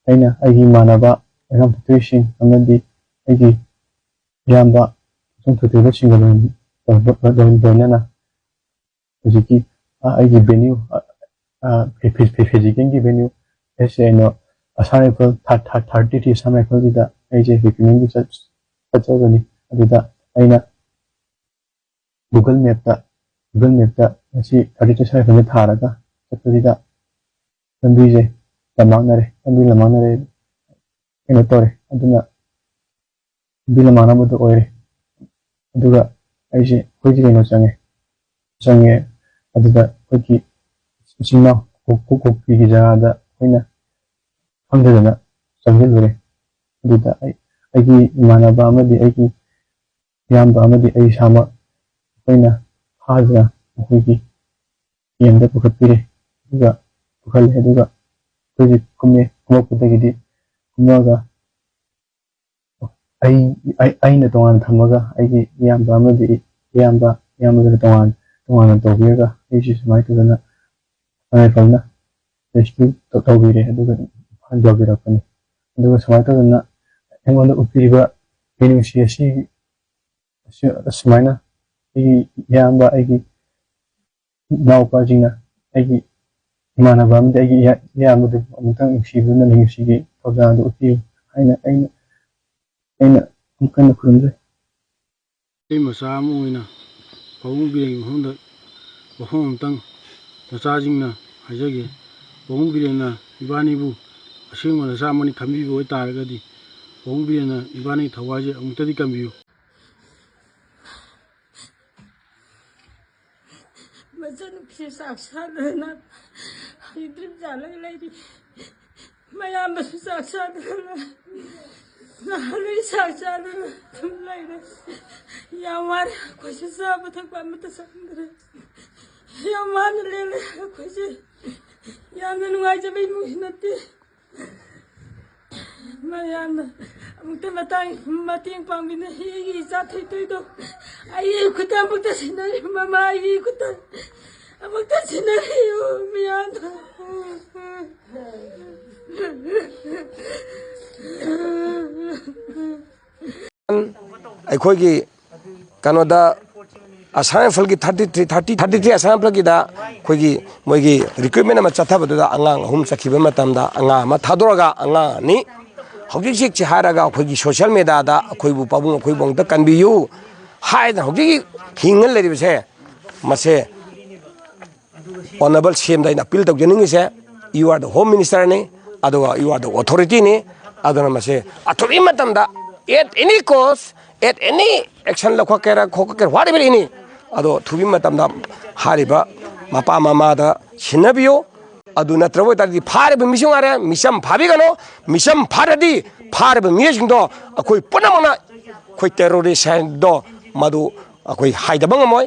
ꯑꯩꯅ ꯑꯩꯒꯤ ꯏꯃꯥꯟꯅꯕ ꯑꯩꯒ ꯄꯨꯊꯣꯏꯁꯤꯡ ꯑꯃꯗꯤ ꯑꯩꯒꯤ ꯏꯌꯥꯝꯕ ꯊꯣꯏꯊꯣꯏꯕꯁꯤꯡꯒ ꯂꯣꯏꯅꯅ ꯍꯧꯖꯤꯛꯀꯤ ꯑꯩꯒꯤ ꯚꯦꯅ꯭ꯌꯨ ꯐꯤꯖꯤꯀꯦꯜꯒꯤ ꯚꯦꯅ꯭ꯌꯨ ꯑꯦꯁ ꯑꯩꯅ ꯑꯁꯥꯝ ꯔꯥꯏꯐꯜ 33 ꯑꯁꯥꯝ ꯔꯥꯏꯐꯜꯒꯤꯗ ꯑꯩꯁꯦ ꯔꯤꯀ꯭ꯔꯨꯠꯃꯦꯟꯒꯤ ꯆꯠꯆꯕꯅꯤ ꯑꯗꯨꯗ ꯑꯩꯅ ꯒꯨꯒꯜ ꯃꯦꯞꯇ ꯉꯁꯤ 33 ꯑꯁꯥꯝ ꯔꯥꯏꯐꯜꯁꯦ ꯊꯥꯔꯒ ꯆꯠꯄꯁꯤꯗ ꯂꯝꯕꯤꯁꯦ ꯂꯝꯃꯥꯡꯅꯔꯦ ꯀꯩꯅꯣ ꯇꯧꯔꯦ ꯑꯗꯨꯅ ꯂꯝꯕꯤ ꯂꯝꯃꯥꯡꯅꯕꯗꯣ ꯑꯣꯏꯔꯦ ꯑꯗꯨꯒ ꯑꯩꯈꯣꯏꯁꯦ ꯀꯩꯅꯣ ꯆꯪꯉꯦ ꯑꯗꯨꯗ ꯑꯩꯈꯣꯏꯒꯤ ꯏꯆꯤꯟ ꯏꯅꯥꯎ ꯀꯣꯛꯄꯤꯒꯤ ꯖꯒꯥꯗ ꯑꯩꯈꯣꯏꯅ ꯈꯪꯗꯗꯅ ꯆꯪꯁꯤꯜꯂꯨꯔꯦ ꯑꯗꯨꯗ ꯑꯩꯒꯤ ꯏꯃꯥꯟꯅꯕ ꯑꯃꯗꯤ ꯑꯩꯒꯤ ꯏꯌꯥꯝꯕ ꯑꯃꯗꯤ ꯑꯩ ꯏꯁꯥꯃꯛ ꯑꯩꯈꯣꯏꯅ ꯐꯥꯗꯨꯅ ꯑꯩꯈꯣꯏꯒꯤ ꯀꯦꯝꯗ ꯄꯨꯈꯠꯄꯤꯔꯦ ꯑꯗꯨꯒ ꯄꯨꯈꯠꯂꯦ ꯑꯗꯨꯒ ꯑꯩꯈꯣꯏꯁꯦ ꯀꯨꯝꯃꯛꯄꯗꯒꯤꯗꯤ ꯀꯨꯝꯃꯛꯑꯒ ꯑꯩꯅ ꯇꯣꯉꯥꯟꯅ ꯊꯝꯃꯒ ꯑꯩꯒꯤ ꯏꯌꯥꯝꯕꯗꯨꯅ ꯇꯣꯉꯥꯟꯅ ꯇꯧꯕꯤꯔꯒ ꯑꯩꯁꯦ ꯁꯨꯃꯥꯏꯅ ꯇꯧꯗꯅ ꯔꯥꯏꯐꯜꯅ ꯔꯦꯁꯀ꯭ꯌꯨ ꯇꯧꯕꯤꯔꯦ ꯑꯗꯨꯒ ꯏꯝꯐꯥꯜ ꯌꯧꯕꯤꯔꯛꯄꯅꯤ ꯑꯗꯨꯒ ꯁꯨꯃꯥꯏꯅ ꯇꯧꯗꯅ ꯑꯩꯉꯣꯟꯗ ꯎꯠꯄꯤꯔꯤꯕ ꯃꯤꯅꯨꯡꯁꯤ ꯑꯁꯨꯃꯥꯏꯅ ꯑꯩꯒꯤ ꯏꯌꯥꯝꯕ ꯑꯩꯒꯤ ꯏꯅꯥꯎꯄꯥꯁꯤꯡꯅ ꯑꯩꯒꯤ ꯏꯃꯥꯟꯅꯕ ꯑꯃꯗꯤ ꯑꯩꯒꯤ ꯏꯌꯥꯝꯕꯗꯨ ꯑꯃꯨꯛꯇꯪ ꯅꯨꯡꯁꯤꯕꯤꯗꯨꯅ ꯃꯤꯅꯨꯡꯁꯤꯒꯤ ꯊꯧꯖꯥꯜ ꯑꯗꯨ ꯎꯠꯄꯤꯌꯨ ꯍꯥꯏꯅ ꯑꯩꯅ ꯑꯃꯨꯛ ꯀꯟꯅ ꯈꯨꯔꯨꯝꯖꯩ꯫ ꯑꯩ ꯃꯆꯥ ꯑꯃ ꯑꯣꯏꯅ ꯄꯥꯕꯨꯡ ꯕꯤꯔꯦꯟꯒꯤ ꯃꯐꯝꯗ ꯋꯥꯐꯝ ꯑꯃꯇꯪ ꯅꯆꯥꯁꯤꯡꯅ ꯍꯥꯏꯖꯒꯦ꯫ ꯄꯥꯕꯨꯡ ꯕꯤꯔꯦꯟꯅ ꯏꯕꯥꯅꯤꯕꯨ ꯑꯁꯦꯡꯕ ꯅꯆꯥ ꯑꯃꯅꯤ ꯈꯟꯕꯤꯕ ꯑꯣꯏꯇꯥꯔꯒꯗꯤ ꯄꯥꯕꯨꯡ ꯕꯤꯔꯦꯟꯅ ꯏꯕꯥꯅꯤꯒꯤ ꯊꯋꯥꯏꯁꯦ ꯑꯃꯨꯛꯇꯗꯤ ꯀꯟꯕꯤꯌꯨ꯫ ꯃꯆꯟꯅꯨꯄꯤꯁꯦ ꯆꯥꯛ ꯆꯥꯗꯅ ꯗ꯭ꯔꯤꯞ ꯆꯥꯜꯂꯒ ꯂꯩꯔꯤ꯫ ꯃꯌꯥꯝꯕꯁꯨ ꯆꯥꯛ ꯆꯥꯗꯅ ꯅꯍꯥꯟꯋꯥꯏ ꯆꯥꯛ ꯆꯥꯗꯅ ꯑꯗꯨꯝ ꯂꯩꯔꯦ꯫ ꯌꯥꯝ ꯋꯥꯔꯦ ꯑꯩꯈꯣꯏꯁꯦ ꯆꯥꯕ ꯊꯛꯄ ꯑꯃꯠꯇ ꯆꯪꯗ꯭ꯔꯦ꯫ ꯌꯥꯝ ꯋꯥꯅ ꯂꯦꯜꯂꯦ ꯑꯩꯈꯣꯏꯁꯦ ꯌꯥꯝꯅ ꯅꯨꯡꯉꯥꯏꯖꯕ ꯏꯃꯨꯡꯁꯨ ꯅꯠꯇꯦ꯫ ꯃꯌꯥꯝꯅ ꯑꯃꯨꯛꯇ ꯃꯇꯦꯡ ꯄꯥꯡꯕꯤꯅ ꯑꯩꯒꯤ ꯏꯆꯥ ꯊꯣꯏꯊꯣꯏꯗꯣ ꯑꯩꯒꯤ ꯈꯨꯠꯇ ꯑꯃꯨꯛꯇ ꯁꯤꯟꯅꯔꯤ ꯃꯃꯥ ꯑꯩꯒꯤ ꯈꯨꯠꯇ ꯑꯃꯨꯛꯇ ꯁꯤꯟꯅꯕꯤꯌꯨ ꯃꯤꯌꯥꯝꯗ꯫ ꯑꯩꯈꯣꯏꯒꯤ ꯀꯩꯅꯣꯗ ꯑꯁꯥꯝ ꯔꯥꯏꯐꯜꯒꯤ 33 ꯑꯁꯥꯝ ꯔꯥꯏꯐꯜꯒꯤꯗ ꯑꯩꯈꯣꯏꯒꯤ ꯃꯣꯏꯒꯤ ꯔꯤꯀ꯭ꯔꯨꯠꯃꯦꯟ ꯑꯃ ꯆꯠꯊꯕꯗꯨꯗ ꯑꯉꯥꯡ 3 ꯆꯠꯈꯤꯕ ꯃꯇꯝꯗ ꯑꯉꯥꯡ ꯑꯃ ꯊꯥꯗꯣꯔꯒ ꯑꯉꯥꯡ 2 ꯍꯧꯖꯤꯛꯁꯤ ꯍꯥꯏꯔꯒ ꯑꯩꯈꯣꯏꯒꯤ ꯁꯣꯁꯤꯌꯦꯜ ꯃꯦꯗꯤꯌꯥꯗ ꯑꯩꯈꯣꯏꯕꯨ ꯄꯥꯕꯨꯡ ꯑꯩꯈꯣꯏꯕꯨ ꯑꯝꯇ ꯀꯟꯕꯤꯌꯨ ꯍꯥꯏꯗꯅ ꯍꯧꯖꯤꯛꯀꯤ ꯍꯤꯡꯉ ꯂꯩꯔꯤꯕꯁꯦ ꯃꯁꯦ ꯑꯣꯅꯔꯦꯕꯜ ꯁꯤꯑꯦꯝꯗ ꯑꯩꯅ ꯑꯄꯤꯜ ꯇꯧꯖꯅꯤꯡꯉꯤꯁꯦ ꯌꯨ ꯑꯥꯔ ꯗ ꯍꯣꯝ ꯃꯤꯅꯤꯁꯇꯔꯅꯤ ꯑꯗꯨꯒ ꯌꯨ ꯑꯥꯔ ꯗ ꯑꯣꯊꯣꯔꯤꯇꯤꯅꯤ ꯑꯗꯨꯅ ꯃꯁꯦ ꯑꯊꯨꯕ ꯃꯇꯝꯗ at any cost at any action ꯂꯧꯈꯠꯀꯦꯔꯥ ꯈꯣꯠꯀꯦꯔꯥ whatever any ꯑꯗꯣ ꯊꯨꯕ ꯃꯇꯝꯗ ꯍꯥꯏꯔꯤꯕ ꯃꯄꯥ ꯃꯃꯥꯗ ꯁꯤꯟꯅꯕꯤꯌꯨ ꯑꯗꯨ ꯅꯠꯇ꯭ꯔꯕ ꯑꯣꯏꯇꯥꯔꯗꯤ ꯐꯥꯔꯤꯕ ꯃꯤꯁꯤꯡ ꯍꯥꯏꯔꯦ ꯃꯤꯆꯝ ꯐꯥꯕꯤꯒꯅꯨ ꯃꯤꯆꯝ ꯐꯥꯔꯗꯤ ꯐꯥꯔꯤꯕ ꯃꯤꯑꯣꯏꯁꯤꯡꯗꯣ ꯑꯩꯈꯣꯏ ꯄꯨꯝꯅꯃꯛꯅ ꯑꯩꯈꯣꯏ ꯇꯦꯔꯣꯔꯤꯁ ꯍꯥꯏꯗꯣ ꯃꯗꯨ ꯑꯩꯈꯣꯏ ꯍꯥꯏꯗꯕ ꯉꯝꯃꯣꯏ꯫